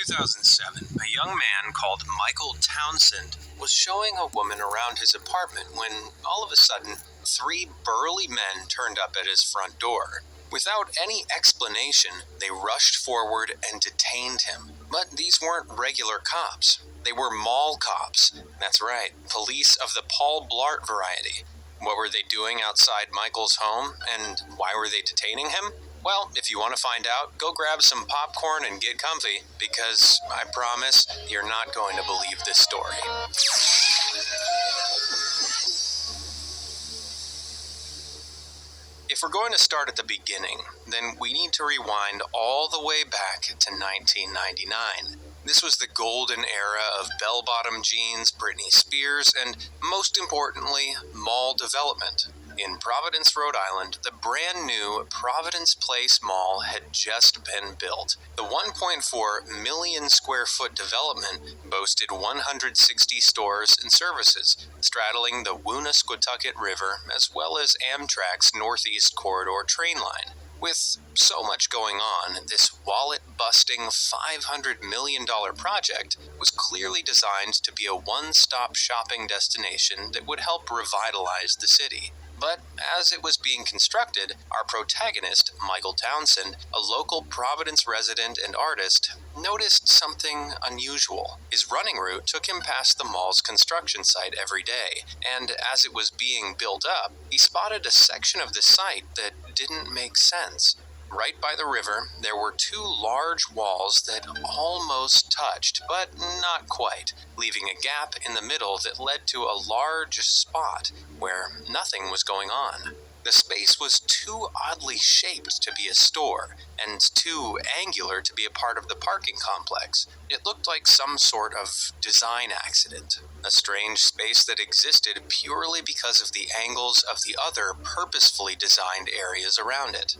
2007, a young man called Michael Townsend was showing a woman around his apartment when, all of a sudden, three burly men turned up at his front door. Without any explanation, they rushed forward and detained him. But these weren't regular cops. They were mall cops. That's right, police of the Paul Blart variety. What were they doing outside Michael's home, and why were they detaining him? Well, if you want to find out, go grab some popcorn and get comfy, because I promise you're not going to believe this story. If we're going to start at the beginning, then we need to rewind all the way back to 1999. This was the golden era of bell-bottom jeans, Britney Spears, and most importantly, mall development. In Providence, Rhode Island, the brand new Providence Place Mall had just been built. The 1.4 million square foot development boasted 160 stores and services, straddling the Woonasquatucket River as well as Amtrak's Northeast Corridor train line. With so much going on, this wallet-busting $500 million project was clearly designed to be a one-stop shopping destination that would help revitalize the city. But as it was being constructed, our protagonist, Michael Townsend, a local Providence resident and artist, noticed something unusual. His running route took him past the mall's construction site every day, and as it was being built up, he spotted a section of the site that didn't make sense. Right by the river, there were two large walls that almost touched, but not quite, leaving a gap in the middle that led to a large spot where nothing was going on. The space was too oddly shaped to be a store, and too angular to be a part of the parking complex. It looked like some sort of design accident, a strange space that existed purely because of the angles of the other purposefully designed areas around it.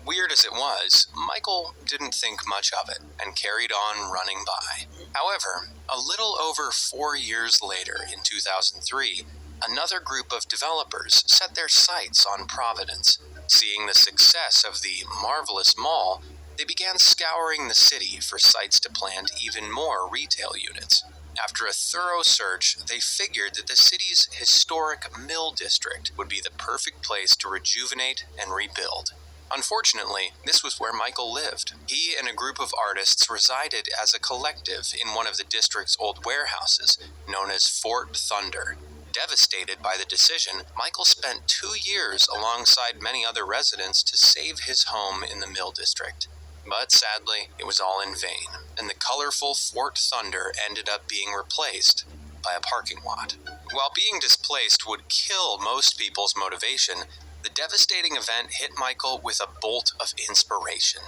Weird as it was, Michael didn't think much of it and carried on running by. However, a little over 4 years later, in 2003, another group of developers set their sights on Providence. Seeing the success of the marvelous mall, they began scouring the city for sites to plant even more retail units. After a thorough search, they figured that the city's historic Mill District would be the perfect place to rejuvenate and rebuild. Unfortunately, this was where Michael lived. He and a group of artists resided as a collective in one of the district's old warehouses, known as Fort Thunder. Devastated by the decision, Michael spent 2 years alongside many other residents to save his home in the Mill District. But sadly, it was all in vain, and the colorful Fort Thunder ended up being replaced by a parking lot. While being displaced would kill most people's motivation, the devastating event hit Michael with a bolt of inspiration.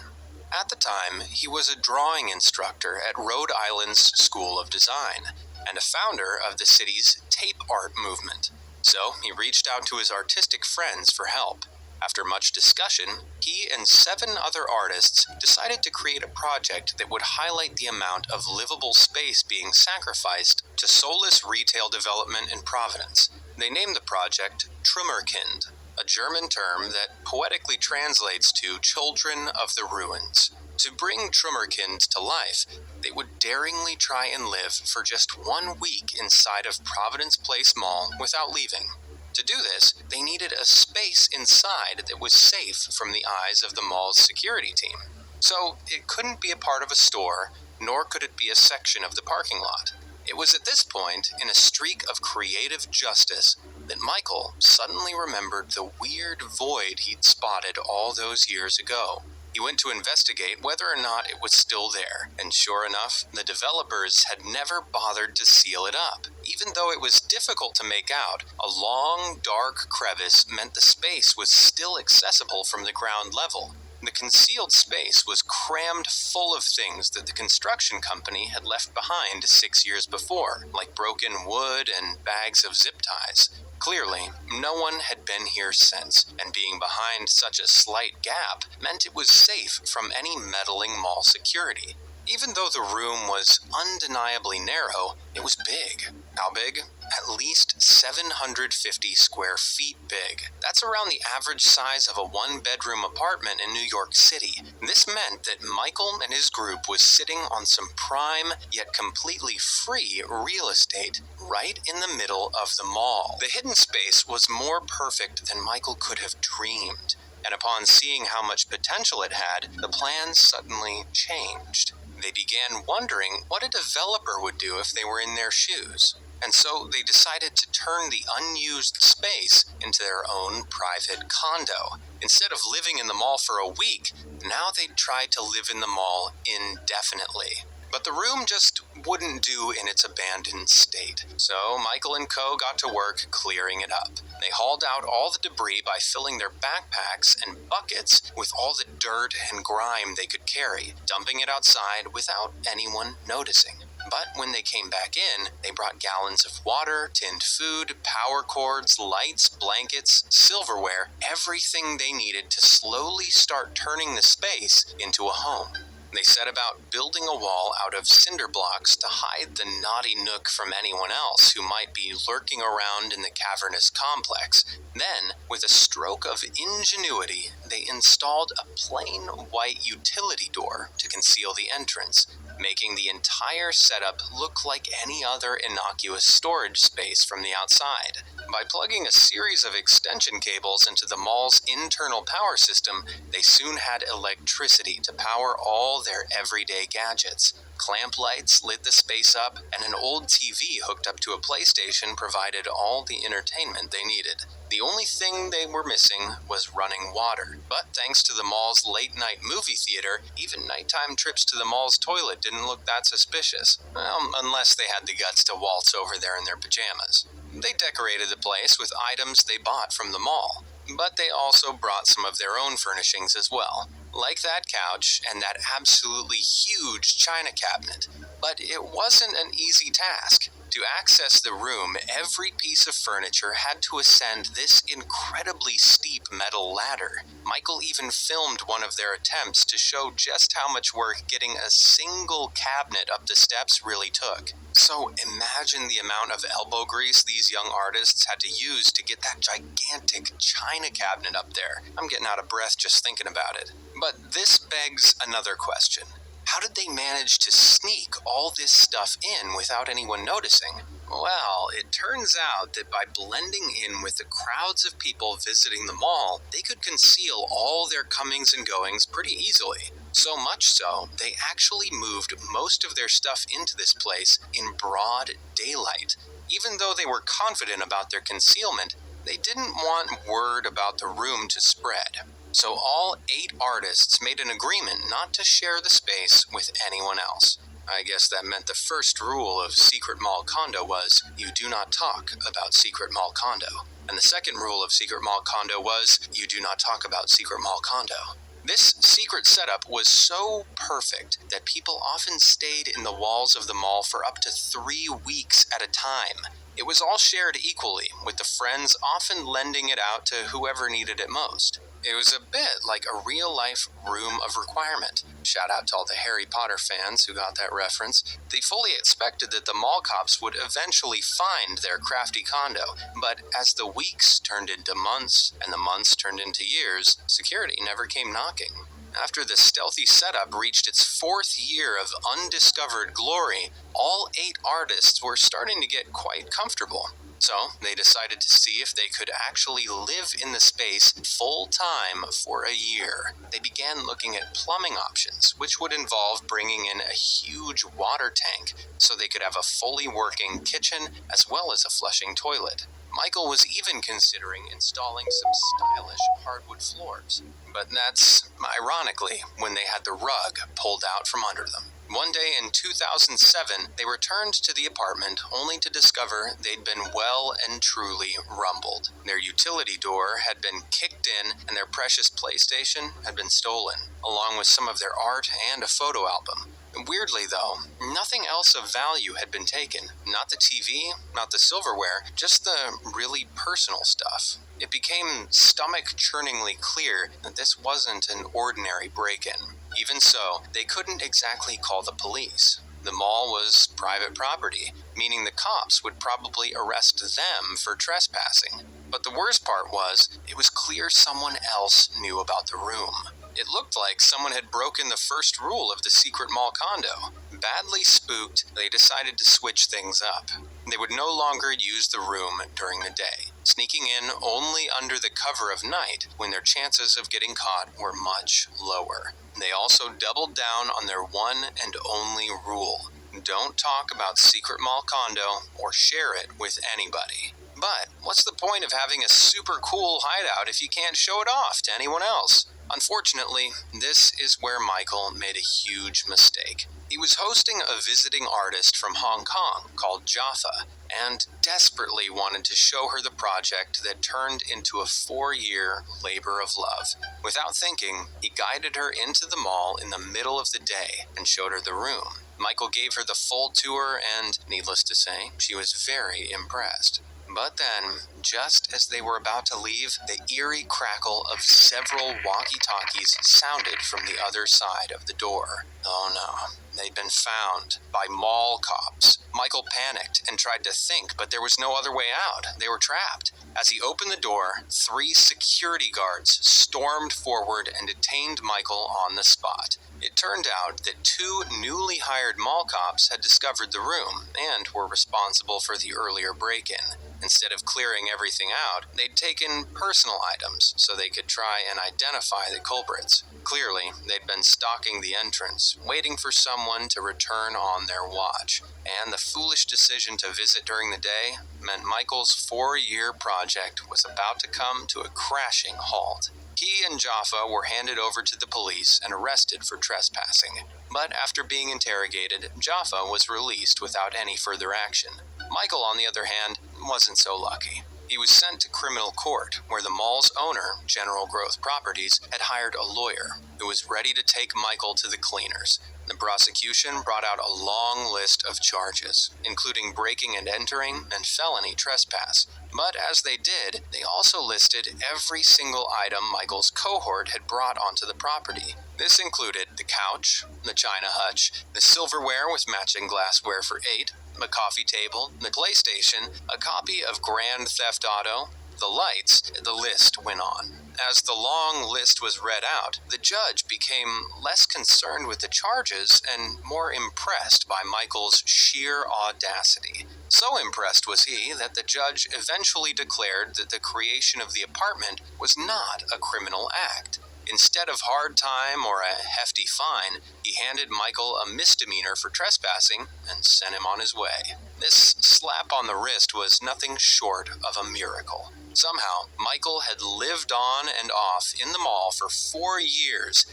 At the time, he was a drawing instructor at Rhode Island's School of Design, and a founder of the city's tape art movement. So he reached out to his artistic friends for help. After much discussion, he and 7 other artists decided to create a project that would highlight the amount of livable space being sacrificed to soulless retail development in Providence. They named the project Trümmerkind, a German term that poetically translates to Children of the Ruins. To bring Trümmerkind to life, they would daringly try and live for just 1 week inside of Providence Place Mall without leaving. To do this, they needed a space inside that was safe from the eyes of the mall's security team. So it couldn't be a part of a store, nor could it be a section of the parking lot. It was at this point, in a streak of creative justice, that Michael suddenly remembered the weird void he'd spotted all those years ago. He went to investigate whether or not it was still there, and sure enough, the developers had never bothered to seal it up. Even though it was difficult to make out, a long, dark crevice meant the space was still accessible from the ground level. The concealed space was crammed full of things that the construction company had left behind 6 years before, like broken wood and bags of zip ties. Clearly, no one had been here since, and being behind such a slight gap meant it was safe from any meddling mall security. Even though the room was undeniably narrow, it was big. How big? At least 750 square feet big. That's around the average size of a one-bedroom apartment in New York City. This meant that Michael and his group was sitting on some prime, yet completely free real estate right in the middle of the mall. The hidden space was more perfect than Michael could have dreamed. And upon seeing how much potential it had, the plans suddenly changed. They began wondering what a developer would do if they were in their shoes. And so they decided to turn the unused space into their own private condo. Instead of living in the mall for a week, now they'd try to live in the mall indefinitely. But the room just wouldn't do in its abandoned state. So Michael and co. got to work clearing it up. They hauled out all the debris by filling their backpacks and buckets with all the dirt and grime they could carry, dumping it outside without anyone noticing. But when they came back in, they brought gallons of water, tinned food, power cords, lights, blankets, silverware, everything they needed to slowly start turning the space into a home. They set about building a wall out of cinder blocks to hide the naughty nook from anyone else who might be lurking around in the cavernous complex. Then, with a stroke of ingenuity, they installed a plain white utility door to conceal the entrance, making the entire setup look like any other innocuous storage space from the outside. By plugging a series of extension cables into the mall's internal power system, they soon had electricity to power all their everyday gadgets. Clamp lights lit the space up, and an old TV hooked up to a PlayStation provided all the entertainment they needed. The only thing they were missing was running water. But thanks to the mall's late-night movie theater, even nighttime trips to the mall's toilet didn't look that suspicious. Well, unless they had the guts to waltz over there in their pajamas. They decorated the place with items they bought from the mall. But they also brought some of their own furnishings as well, like that couch and that absolutely huge china cabinet. But it wasn't an easy task. To access the room, every piece of furniture had to ascend this incredibly steep metal ladder. Michael even filmed one of their attempts to show just how much work getting a single cabinet up the steps really took. So imagine the amount of elbow grease these young artists had to use to get that gigantic china cabinet up there. I'm getting out of breath just thinking about it. But this begs another question. How did they manage to sneak all this stuff in without anyone noticing? Well, it turns out that by blending in with the crowds of people visiting the mall, they could conceal all their comings and goings pretty easily. So much so, they actually moved most of their stuff into this place in broad daylight. Even though they were confident about their concealment, they didn't want word about the room to spread. So all 8 artists made an agreement not to share the space with anyone else. I guess that meant the first rule of Secret Mall Condo was, you do not talk about Secret Mall Condo. And the second rule of Secret Mall Condo was, you do not talk about Secret Mall Condo. This secret setup was so perfect that people often stayed in the walls of the mall for up to 3 weeks at a time. It was all shared equally, with the friends often lending it out to whoever needed it most. It was a bit like a real-life room of requirement. Shout out to all the Harry Potter fans who got that reference. They fully expected that the mall cops would eventually find their crafty condo, but as the weeks turned into months and the months turned into years, security never came knocking. After the stealthy setup reached its 4th year of undiscovered glory, all 8 artists were starting to get quite comfortable. So they decided to see if they could actually live in the space full-time for a year. They began looking at plumbing options, which would involve bringing in a huge water tank so they could have a fully working kitchen as well as a flushing toilet. Michael was even considering installing some stylish hardwood floors. But that's, ironically, when they had the rug pulled out from under them. One day in 2007, they returned to the apartment only to discover they'd been well and truly rumbled. Their utility door had been kicked in and their precious PlayStation had been stolen, along with some of their art and a photo album. Weirdly, though, nothing else of value had been taken. Not the TV, not the silverware, just the really personal stuff. It became stomach-churningly clear that this wasn't an ordinary break-in. Even so, they couldn't exactly call the police. The mall was private property, meaning the cops would probably arrest them for trespassing. But the worst part was, it was clear someone else knew about the room. It looked like someone had broken the first rule of the secret mall condo. Badly spooked, they decided to switch things up. They would no longer use the room during the day, sneaking in only under the cover of night when their chances of getting caught were much lower. They also doubled down on their one and only rule: don't talk about secret mall condo or share it with anybody. But what's the point of having a super cool hideout if you can't show it off to anyone else? Unfortunately, this is where Michael made a huge mistake. He was hosting a visiting artist from Hong Kong called Jaffa, and desperately wanted to show her the project that turned into a 4-year labor of love. Without thinking, he guided her into the mall in the middle of the day and showed her the room. Michael gave her the full tour, and needless to say, she was very impressed. But then, just as they were about to leave, the eerie crackle of several walkie-talkies sounded from the other side of the door. Oh no, they'd been found by mall cops. Michael panicked and tried to think, but there was no other way out. They were trapped. As he opened the door, 3 security guards stormed forward and detained Michael on the spot. It turned out that 2 newly hired mall cops had discovered the room and were responsible for the earlier break-in. Instead of clearing everything out, they'd taken personal items so they could try and identify the culprits. Clearly, they'd been stalking the entrance, waiting for someone to return on their watch. And the foolish decision to visit during the day meant Michael's 4-year project was about to come to a crashing halt. He and Jaffa were handed over to the police and arrested for trespassing. But after being interrogated, Jaffa was released without any further action. Michael, on the other hand, wasn't so lucky. He was sent to criminal court, where the mall's owner, General Growth Properties, had hired a lawyer who was ready to take Michael to the cleaners. The prosecution brought out a long list of charges, including breaking and entering and felony trespass. But as they did, they also listed every single item Michael's cohort had brought onto the property. This included the couch, the china hutch, the silverware with matching glassware for 8, the coffee table, the PlayStation, a copy of Grand Theft Auto, the lights. The list went on. As the long list was read out, the judge became less concerned with the charges and more impressed by Michael's sheer audacity. So impressed was he that the judge eventually declared that the creation of the apartment was not a criminal act. Instead of hard time or a hefty fine, he handed Michael a misdemeanor for trespassing and sent him on his way. This slap on the wrist was nothing short of a miracle. Somehow, Michael had lived on and off in the mall for 4 years,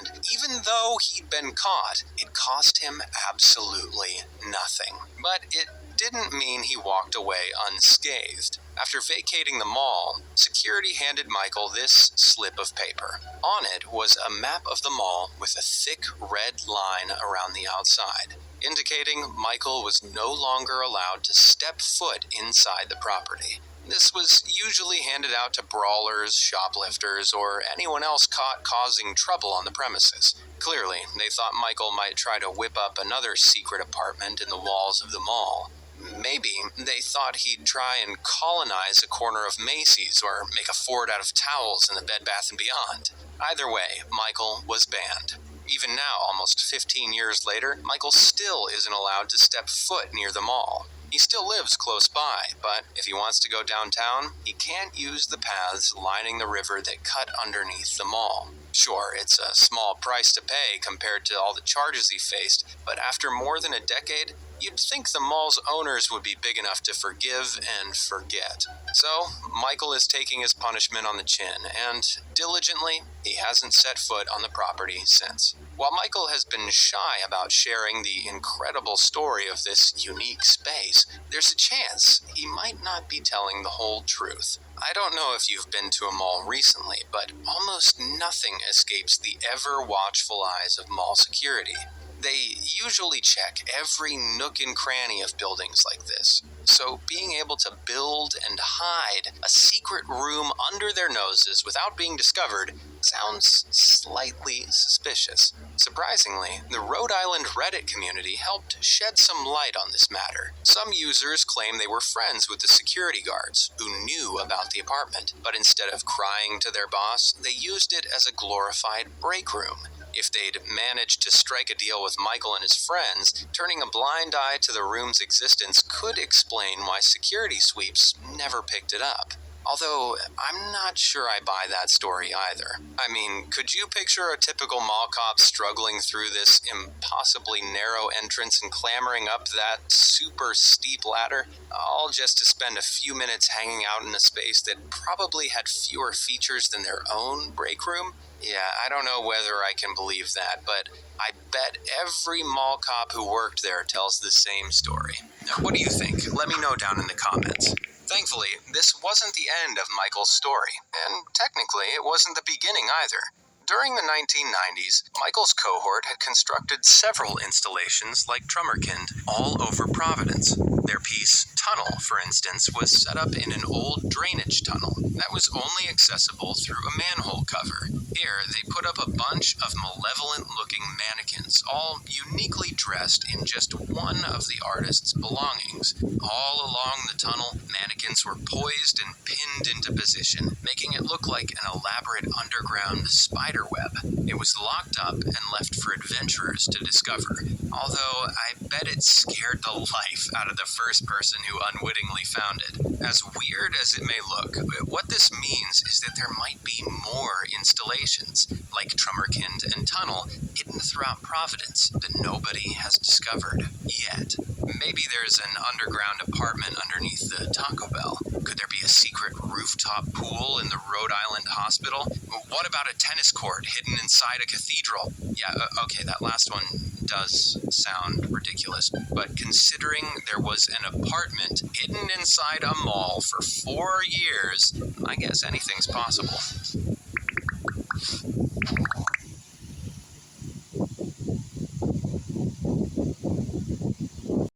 and even though he'd been caught, it cost him absolutely nothing. But it didn't mean he walked away unscathed. After vacating the mall, security handed Michael this slip of paper. On it was a map of the mall with a thick red line around the outside, indicating Michael was no longer allowed to step foot inside the property. This was usually handed out to brawlers, shoplifters, or anyone else caught causing trouble on the premises. Clearly, they thought Michael might try to whip up another secret apartment in the walls of the mall. Maybe they thought he'd try and colonize a corner of Macy's or make a fort out of towels in the Bed Bath & Beyond. Either way, Michael was banned. Even now, almost 15 years later, Michael still isn't allowed to step foot near the mall. He still lives close by, but if he wants to go downtown, he can't use the paths lining the river that cut underneath the mall. Sure, it's a small price to pay compared to all the charges he faced, but after more than a decade, you'd think the mall's owners would be big enough to forgive and forget. So, Michael is taking his punishment on the chin, and diligently, he hasn't set foot on the property since. While Michael has been shy about sharing the incredible story of this unique space, there's a chance he might not be telling the whole truth. I don't know if you've been to a mall recently, but almost nothing escapes the ever-watchful eyes of mall security. They usually check every nook and cranny of buildings like this, so being able to build and hide a secret room under their noses without being discovered sounds slightly suspicious. Surprisingly, the Rhode Island Reddit community helped shed some light on this matter. Some users claim they were friends with the security guards who knew about the apartment, but instead of crying to their boss, they used it as a glorified break room. If they'd managed to strike a deal with Michael and his friends, turning a blind eye to the room's existence could explain why security sweeps never picked it up. Although, I'm not sure I buy that story either. I mean, could you picture a typical mall cop struggling through this impossibly narrow entrance and clambering up that super steep ladder, all just to spend a few minutes hanging out in a space that probably had fewer features than their own break room? Yeah, I don't know whether I can believe that, but I bet every mall cop who worked there tells the same story. Now, what do you think? Let me know down in the comments. Thankfully, this wasn't the end of Michael's story, and technically, it wasn't the beginning either. During the 1990s, Michael's cohort had constructed several installations like Trummerkind all over Providence. Their piece, Tunnel, for instance, was set up in an old drainage tunnel that was only accessible through a manhole cover. Here, they put up a bunch of malevolent-looking mannequins, all uniquely dressed in just one of the artist's belongings. All along the tunnel, mannequins were poised and pinned into position, making it look like an elaborate underground spider web. It was locked up and left for adventurers to discover, although I bet it scared the life out of the first person who unwittingly found it. As weird as it may look, what this means is that there might be more installations, like Trummerkind and Tunnel, hidden throughout Providence that nobody has discovered yet. Maybe there's an underground apartment underneath the Taco Bell. Could there be a secret rooftop pool in the Rhode Island hospital? What about a tennis court hidden inside a cathedral? Yeah, okay, that last one does sound ridiculous, but considering there was an apartment hidden inside a mall for 4 years, I guess anything's possible.